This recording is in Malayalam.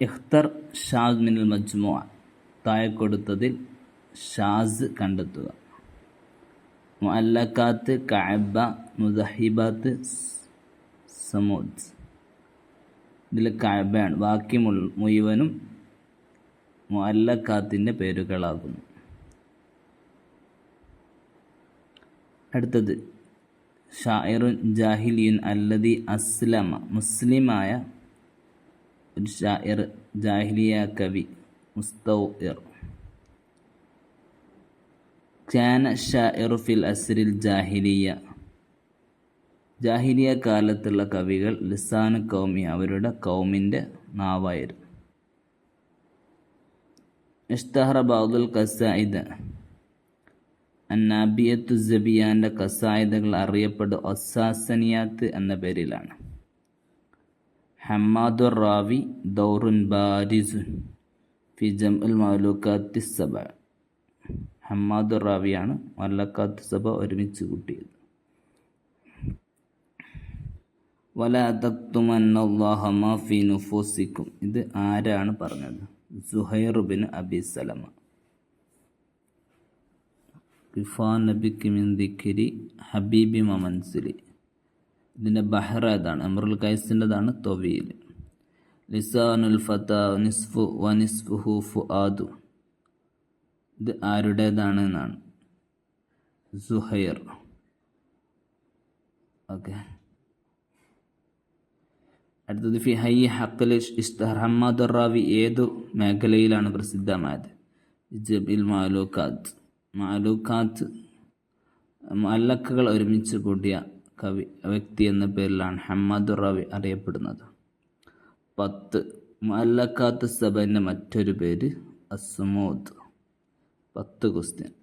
ഇഖ്തർ ഷാസ് മിനൽ മജ്മുഅ, താഴെ കൊടുത്തതിൽ ഷാസ് കണ്ടെത്തുക. മുഅല്ലഖാത്ത് കഅബ, മുദഹിബാത്ത് സമൂദ്. ഇതിൽ കഅബയാണ്, ബാക്കി മുഴുവനും മുഅല്ലഖാത്തിൻ്റെ പേരുകളാകുന്നു. അടുത്തത് ഷാഇറുൻ ജാഹിലിയുൻ അല്ലദി അസ്ലമ, മുസ്ലിമായ ഒരു ഷാഇർ, ജാഹിലിയ കവി. മുസ്തൗഇർ. കാന ഷാഇറു ഫിൽ അസ്രിൽ ജാഹിലിയ, ജാഹിലിയ കാലത്തുള്ള കവികൾ ലിസാനു കൗമി, അവരുടെ കൗമിൻ്റെ നാവായിരുന്നു. ഇഷ്തഹറ ബഅദുൽ ഖസായിദ്, അന്നാബിയത്തു സബിയാൻ്റെ ഖസായിദകൾ അറിയപ്പെടും ഒസാസനിയാത്ത് എന്ന പേരിലാണ്. ഹമ്മാദുർ റാവി ദൗറുൻ ബാരിസുൻ ഫി ജംഉൽ മഅലൂഖാത്തി സബ, ഹമ്മാദുർ റാവിയാണ് മഅലൂഖാത്ത് സബ ഒരുമിച്ച് കൂട്ടിയത്. വലാ തക്തുമന്നല്ലാഹ മാ ഫീ നുഫൂസിക്കും, ഇത് ആരാണ് പറഞ്ഞത്? Zuhair bin Abi Salma. കിഫാ നബിക്ക് മിൻ ദിക്രി ഹബീബി മമൻസിലി, ഇതിൻ്റെ ബഹ്റ ഏതാണ്? അമ്രുൽ ഖൈസിൻ്റെതാണ് തൊവീൽ. ലിസാനുൽ ഫതാ നിസ്ഫു വ നിസ്ഫുഹു ഫുആദു, ഇത് ആരുടേതാണ് എന്നാണ്? സുഹൈർ. ഓക്കെ. അടുത്തത് ഫി ഹൈ ഹഖ്ൽ ഇഷ്തഹർ, ഹമ്മാദുർ റാവി ഏതു മേഖലയിലാണ് പ്രസിദ്ധമായത്? ജബിൽ മഅലൂഖാത്ത്, മഅലൂഖാത്ത് മുഅല്ലഖകൾ ഒരുമിച്ച് കൂട്ടിയ കവി വ്യക്തി എന്ന പേരിലാണ് ഹമ്മാദുർ റാവി അറിയപ്പെടുന്നത്. 10 മുഅല്ലഖാത്ത് സബൻ്റെ മറ്റൊരു പേര് അസ്മൂദ്. 10 ക്വസ്റ്റ്യൻ.